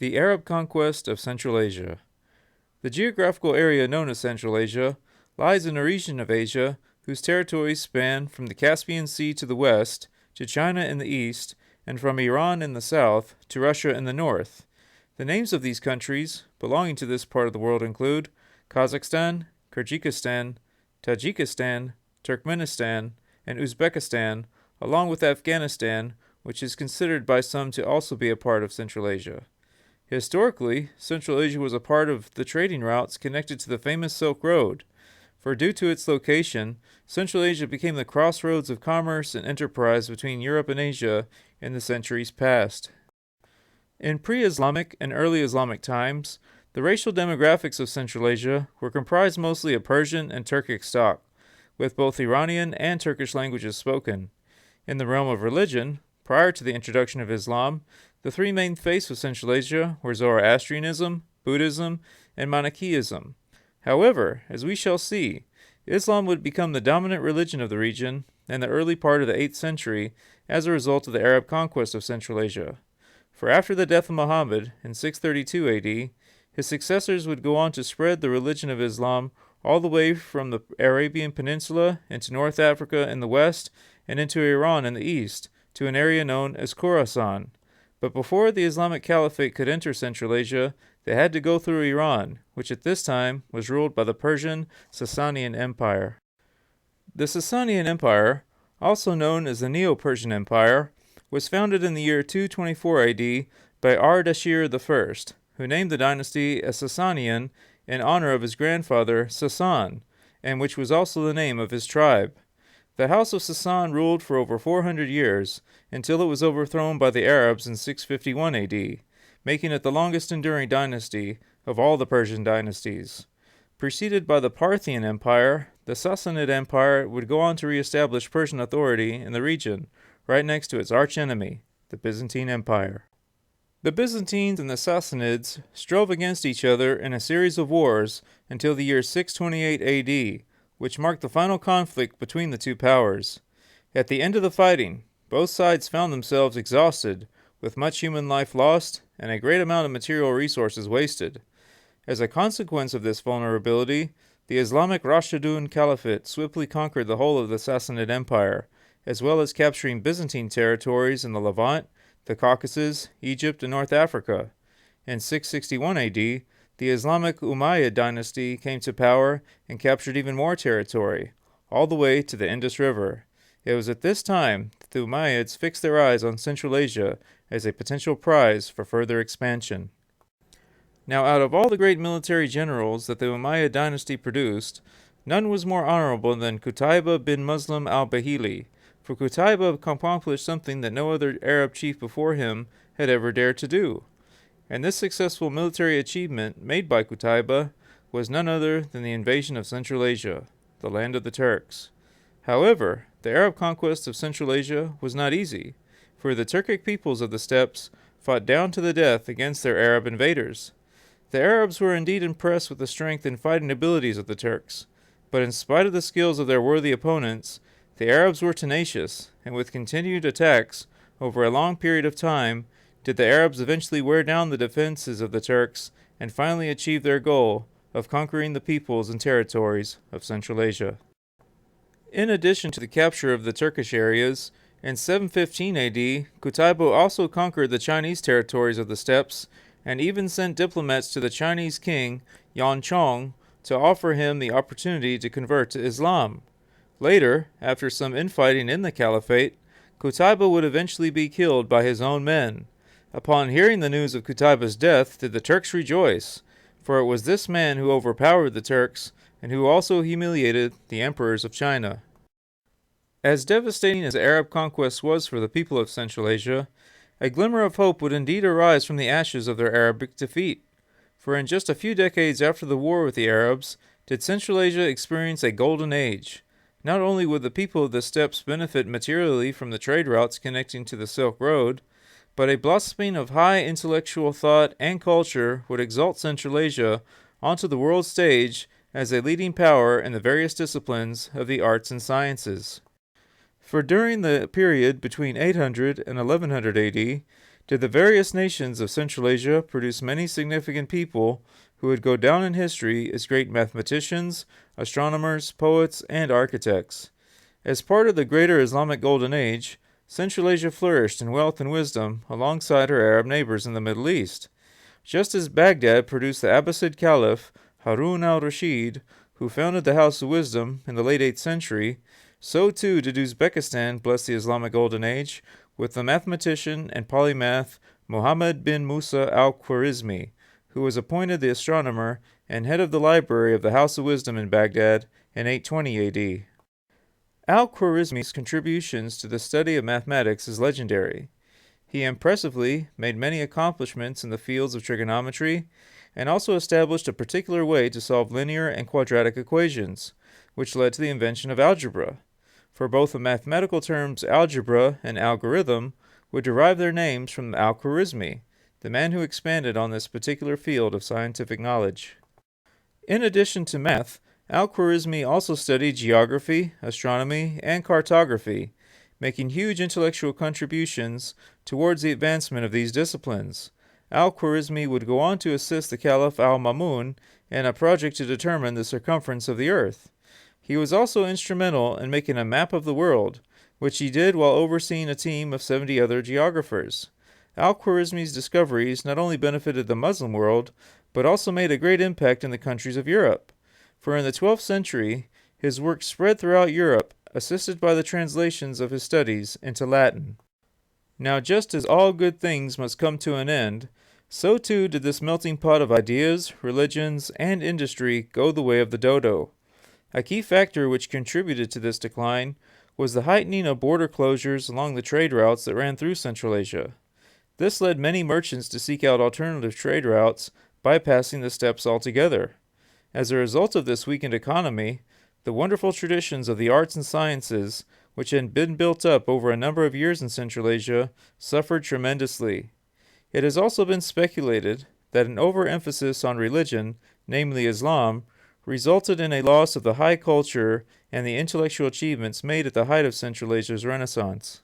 The Arab conquest of Central Asia. The geographical area known as Central Asia lies in a region of Asia whose territories span from the Caspian Sea to the west, to China in the east, and from Iran in the south to Russia in the north. The names of these countries belonging to this part of the world include Kazakhstan, Kyrgyzstan, Tajikistan, Turkmenistan, and Uzbekistan, along with Afghanistan, which is considered by some to also be a part of Central Asia. Historically, Central Asia was a part of the trading routes connected to the famous Silk Road, for due to its location, Central Asia became the crossroads of commerce and enterprise between Europe and Asia in the centuries past. In pre-Islamic and early Islamic times, the racial demographics of Central Asia were comprised mostly of Persian and Turkic stock, with both Iranian and Turkish languages spoken. In the realm of religion, prior to the introduction of Islam, the three main faiths of Central Asia were Zoroastrianism, Buddhism, and Manichaeism. However, as we shall see, Islam would become the dominant religion of the region in the early part of the 8th century as a result of the Arab conquest of Central Asia. For after the death of Muhammad in 632 AD, his successors would go on to spread the religion of Islam all the way from the Arabian Peninsula into North Africa in the west and into Iran in the east to an area known as Khorasan. But before the Islamic Caliphate could enter Central Asia, they had to go through Iran, which at this time was ruled by the Persian Sassanid Empire. The Sassanid Empire, also known as the Neo-Persian Empire, was founded in the year 224 AD by Ardashir I, who named the dynasty as Sassanian in honor of his grandfather Sassan, and which was also the name of his tribe. The House of Sassan ruled for over 400 years, until it was overthrown by the Arabs in 651 AD, making it the longest enduring dynasty of all the Persian dynasties. Preceded by the Parthian Empire, the Sassanid Empire would go on to re-establish Persian authority in the region, right next to its archenemy, the Byzantine Empire. The Byzantines and the Sassanids strove against each other in a series of wars until the year 628 AD, which marked the final conflict between the two powers. At the end of the fighting, both sides found themselves exhausted, with much human life lost and a great amount of material resources wasted. As a consequence of this vulnerability, the Islamic Rashidun Caliphate swiftly conquered the whole of the Sassanid Empire, as well as capturing Byzantine territories in the Levant, the Caucasus, Egypt, and North Africa. In 661 AD, the Islamic Umayyad dynasty came to power and captured even more territory, all the way to the Indus River. It was at this time that the Umayyads fixed their eyes on Central Asia as a potential prize for further expansion. Now, out of all the great military generals that the Umayyad dynasty produced, none was more honorable than Qutayba bin Muslim al-Bahili, for Qutayba accomplished something that no other Arab chief before him had ever dared to do. And this successful military achievement made by Qutayba was none other than the invasion of Central Asia, the land of the Turks. However, the Arab conquest of Central Asia was not easy, for the Turkic peoples of the steppes fought down to the death against their Arab invaders. The Arabs were indeed impressed with the strength and fighting abilities of the Turks, but in spite of the skills of their worthy opponents, the Arabs were tenacious, and with continued attacks over a long period of time, did the Arabs eventually wear down the defenses of the Turks and finally achieve their goal of conquering the peoples and territories of Central Asia. In addition to the capture of the Turkish areas, in 715 AD, Qutayba also conquered the Chinese territories of the steppes and even sent diplomats to the Chinese king, Yan Chong, to offer him the opportunity to convert to Islam. Later, after some infighting in the caliphate, Qutayba would eventually be killed by his own men. Upon hearing the news of Qutayba's death did the Turks rejoice, for it was this man who overpowered the Turks and who also humiliated the emperors of China. As devastating as Arab conquest was for the people of Central Asia, a glimmer of hope would indeed arise from the ashes of their Arabic defeat, for in just a few decades after the war with the Arabs did Central Asia experience a golden age. Not only would the people of the steppes benefit materially from the trade routes connecting to the Silk Road, but a blossoming of high intellectual thought and culture would exalt Central Asia onto the world stage as a leading power in the various disciplines of the arts and sciences. For during the period between 800 and 1100 AD, did the various nations of Central Asia produce many significant people who would go down in history as great mathematicians, astronomers, poets, and architects. As part of the greater Islamic Golden Age, Central Asia flourished in wealth and wisdom alongside her Arab neighbors in the Middle East. Just as Baghdad produced the Abbasid Caliph Harun al-Rashid, who founded the House of Wisdom in the late 8th century, so too did Uzbekistan bless the Islamic Golden Age with the mathematician and polymath Muhammad bin Musa al-Khwarizmi, who was appointed the astronomer and head of the library of the House of Wisdom in Baghdad in 820 AD. Al-Khwarizmi's contributions to the study of mathematics is legendary. He impressively made many accomplishments in the fields of trigonometry and also established a particular way to solve linear and quadratic equations, which led to the invention of algebra. For both the mathematical terms algebra and algorithm would derive their names from Al-Khwarizmi, the man who expanded on this particular field of scientific knowledge. In addition to math, Al-Khwarizmi also studied geography, astronomy, and cartography, making huge intellectual contributions towards the advancement of these disciplines. Al-Khwarizmi would go on to assist the Caliph al-Ma'mun in a project to determine the circumference of the earth. He was also instrumental in making a map of the world, which he did while overseeing a team of 70 other geographers. Al-Khwarizmi's discoveries not only benefited the Muslim world, but also made a great impact in the countries of Europe. For in the 12th century, his work spread throughout Europe, assisted by the translations of his studies into Latin. Now, just as all good things must come to an end, so too did this melting pot of ideas, religions, and industry go the way of the dodo. A key factor which contributed to this decline was the heightening of border closures along the trade routes that ran through Central Asia. This led many merchants to seek out alternative trade routes, bypassing the steppes altogether. As a result of this weakened economy, the wonderful traditions of the arts and sciences, which had been built up over a number of years in Central Asia, suffered tremendously. It has also been speculated that an overemphasis on religion, namely Islam, resulted in a loss of the high culture and the intellectual achievements made at the height of Central Asia's Renaissance.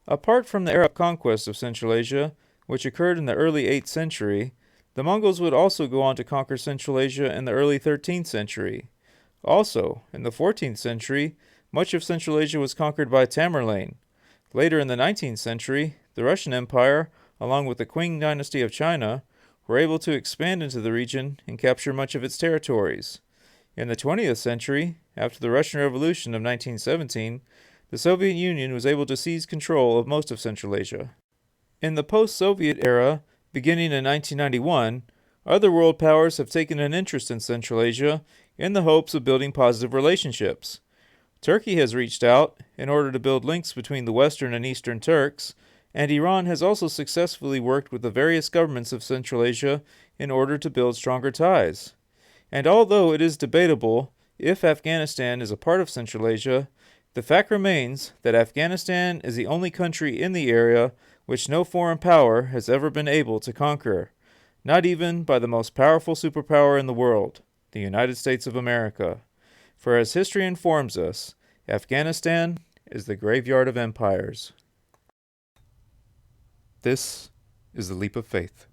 Apart from the Arab conquest of Central Asia, which occurred in the early 8th century, the Mongols would also go on to conquer Central Asia in the early 13th century. Also, in the 14th century, much of Central Asia was conquered by Tamerlane. Later in the 19th century, the Russian Empire, along with the Qing dynasty of China, were able to expand into the region and capture much of its territories. In the 20th century, after the Russian Revolution of 1917, the Soviet Union was able to seize control of most of Central Asia. In the post-Soviet era, beginning in 1991, other world powers have taken an interest in Central Asia in the hopes of building positive relationships. Turkey has reached out in order to build links between the Western and Eastern Turks, and Iran has also successfully worked with the various governments of Central Asia in order to build stronger ties. And although it is debatable if Afghanistan is a part of Central Asia, the fact remains that Afghanistan is the only country in the area which no foreign power has ever been able to conquer, not even by the most powerful superpower in the world, the United States of America. For as history informs us, Afghanistan is the graveyard of empires. This is the Leap of Faith.